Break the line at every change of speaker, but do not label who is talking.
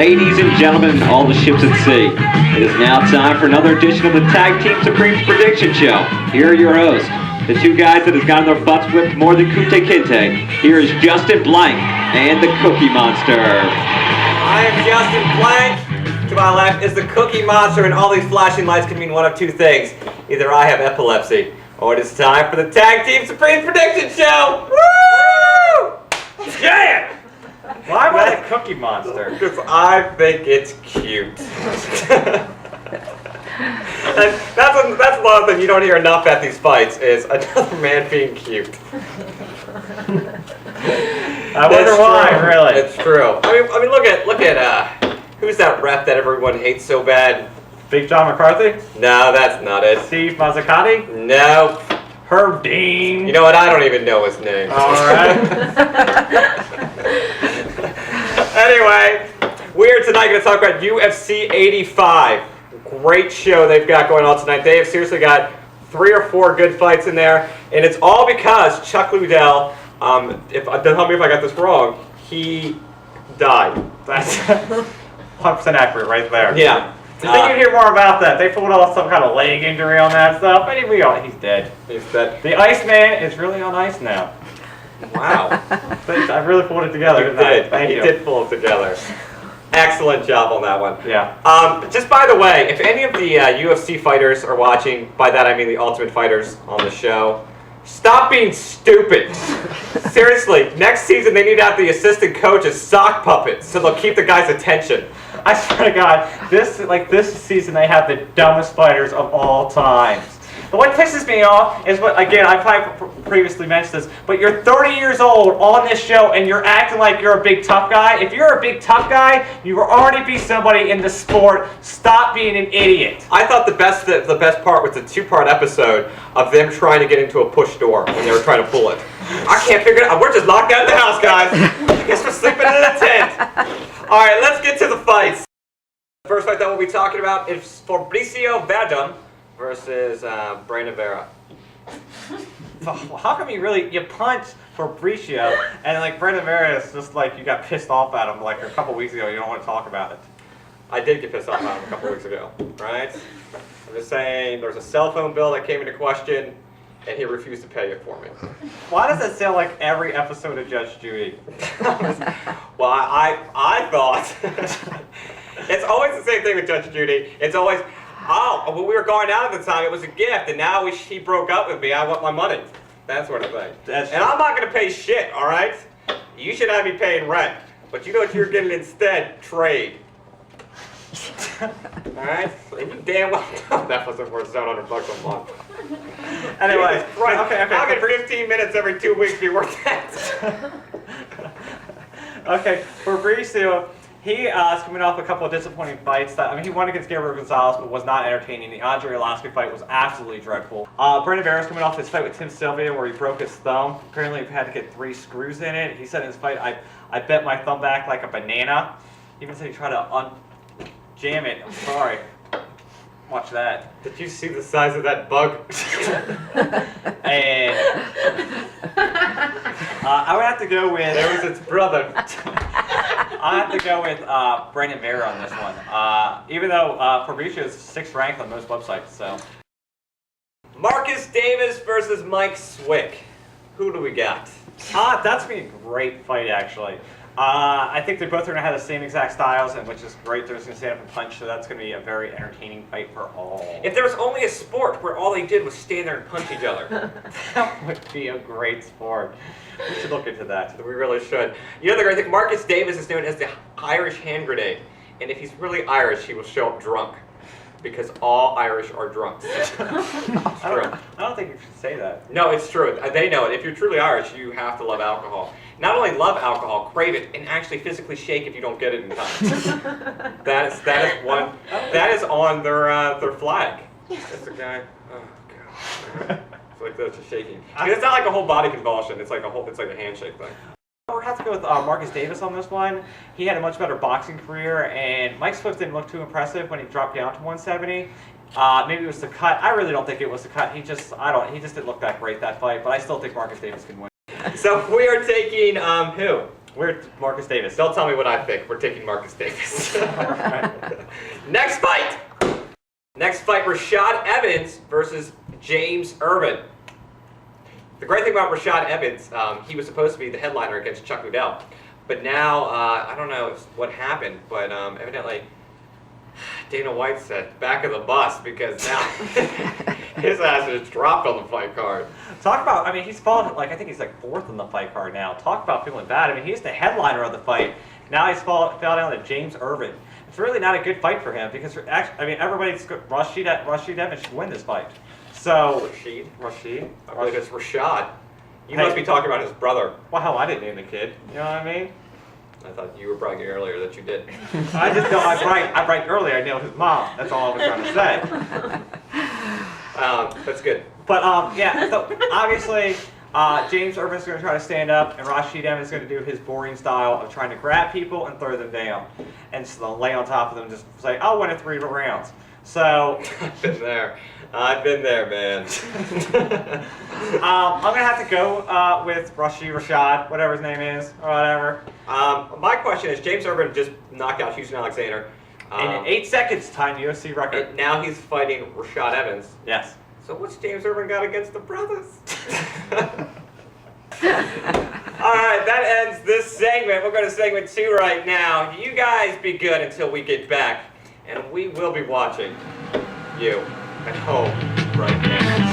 Ladies and gentlemen, all the ships at sea, it is now time for another edition of the Tag Team Supremes Prediction Show. Here are your hosts, the two guys that has gotten their butts whipped more than Kute Kinte. Here is Justin Blank and the Cookie Monster.
I am Justin Blank. To my left is the Cookie Monster, and all these flashing lights can mean one of two things. Either I have epilepsy, or it is time for the Tag Team Supremes Prediction Show! Woo! Yeah!
Why am I the Cookie Monster?
Because I think it's cute. And that's one thing you don't hear enough at these fights is another man being cute.
I wonder why, really.
It's true. I mean, look at who's that ref that everyone hates so bad?
Big John McCarthy?
No, that's not it.
Steve Mazzacati?
No.
Herb Dean?
You know what? I don't even know his name.
All right.
Anyway, we're tonight going to talk about UFC 85. Great show they've got going on tonight. They have seriously got 3 or 4 good fights in there, and it's all because Chuck Liddell, don't tell me if I got this wrong, he died.
That's 100% accurate right there.
Yeah.
I think you'd hear more about that. They pulled off some kind of leg injury on that stuff, but he's dead.
He's dead.
The Iceman is really on ice now.
Wow.
I really pulled it together, didn't I? Thank you.
He did pull it together. Excellent job on that one.
Yeah.
Just by the way, if any of the UFC fighters are watching, by that I mean the Ultimate Fighters on the show, stop being stupid. Seriously, next season they need to have the assistant coach as sock puppets so they'll keep the guy's attention.
I swear to God, this season they have the dumbest fighters of all times. But what pisses me off is again, I probably previously mentioned this, but you're 30 years old on this show and you're acting like you're a big tough guy. If you're a big tough guy, you will already be somebody in the sport. Stop being an idiot.
I thought the best part was the 2-part episode of them trying to get into a push door when they were trying to pull it. I can't figure it out. We're just locked out of the house, guys. I guess we're sleeping in a tent. All right, let's get to the fights. The first fight that we'll be talking about is Fabricio Werdum versus Brandon Vera.
How come you punch Fabricio and Brandon Vera is just you got pissed off at him a couple weeks ago, you don't want to talk about it?
I did get pissed off at him a couple weeks ago, right? I'm just saying there's a cell phone bill that came into question and he refused to pay it for me.
Why does that sound like every episode of Judge Judy?
Well, I thought it's always the same thing with Judge Judy. It's always, oh, when we were going out at the time, it was a gift, and now he broke up with me. I want my money. That sort of thing. And I'm not going to pay shit, all right? You should have me paying rent. But you know what you're getting instead? Trade. All right? And you damn well know that wasn't worth $700 a month.
Anyway,
okay. How can 15 minutes every 2 weeks be worth that?
Okay, Fabricio, he is coming off a couple of disappointing fights. He won against Gabriel Gonzalez, but was not entertaining. The Andre Arlovski fight was absolutely dreadful. Brandon Vera's coming off his fight with Tim Sylvia, where he broke his thumb. Apparently, he had to get 3 screws in it. He said in his fight, I bent my thumb back like a banana. He even said he tried to jam it. I'm sorry. Watch that.
Did you see the size of that bug?
And I would have to go with...
There was its brother.
I have to go with Brandon Vera on this one. Even though Fabricio is 6th ranked on most websites, so.
Marcus Davis versus Mike Swick. Who do we got?
That's going to be a great fight, actually. I think they both are going to have the same exact styles, and which is great. They're just going to stand up and punch, so that's going to be a very entertaining fight for all.
If there was only a sport where all they did was stand there and punch each other.
That would be a great sport. We should look into that.
We really should. You know the great thing? Marcus Davis is known as the Irish hand grenade, and if he's really Irish, he will show up drunk. Because all Irish are drunks.
I don't think you should say that.
No, it's true. They know it. If you're truly Irish, you have to love alcohol. Not only love alcohol, crave it, and actually physically shake if you don't get it in time. That is on their flag. That's the guy. Oh god. It's like that's just shaking. It's not like a whole body convulsion. It's like a handshake thing.
We're have to go with Marcus Davis on this one. He had a much better boxing career, and Mike Swift didn't look too impressive when he dropped down to 170. Maybe it was the cut. I really don't think it was the cut. He just didn't look that great that fight, but I still think Marcus Davis can win.
So we are taking who?
We're Marcus Davis.
Don't tell me what I think. We're taking Marcus Davis.
Alright.
Next fight! Next fight, Rashad Evans versus James Irvin. The great thing about Rashad Evans, he was supposed to be the headliner against Chuck Liddell. But now, I don't know what happened, but evidently Dana White said back of the bus because now his ass is dropped on the fight card.
Talk about, I mean, he's fallen, like, I think he's like 4th on the fight card now. Talk about feeling bad. I mean, he's the headliner of the fight. Now he's fell down to James Irvin. It's really not a good fight for him because, actually, I mean, everybody's, Rashad Evans should win this fight. So, Rashad?
I believe it's Rashad. You must be talking about his brother.
Well, hell, I didn't name the kid. You know what I mean?
I thought you were bragging earlier that you did.
I just know I bragged earlier. I nailed his mom. That's all I was trying to say.
That's good.
But yeah. So obviously, James Irvin's going to try to stand up, and Rashad Evans is going to do his boring style of trying to grab people and throw them down, and so lay on top of them, and just say, "I'll win in 3 rounds." So
I've been there. I've been there, man.
I'm going to have to go with Rashad, whatever his name is, or whatever.
My question is, James Irvin just knocked out Hughes and Alexander.
In 8 seconds, tying the UFC record.
And now he's fighting Rashad Evans.
Yes.
So what's James Irvin got against the brothers? Alright, that ends this segment. We'll go to segment 2 right now. You guys be good until we get back. And we will be watching you at home right now.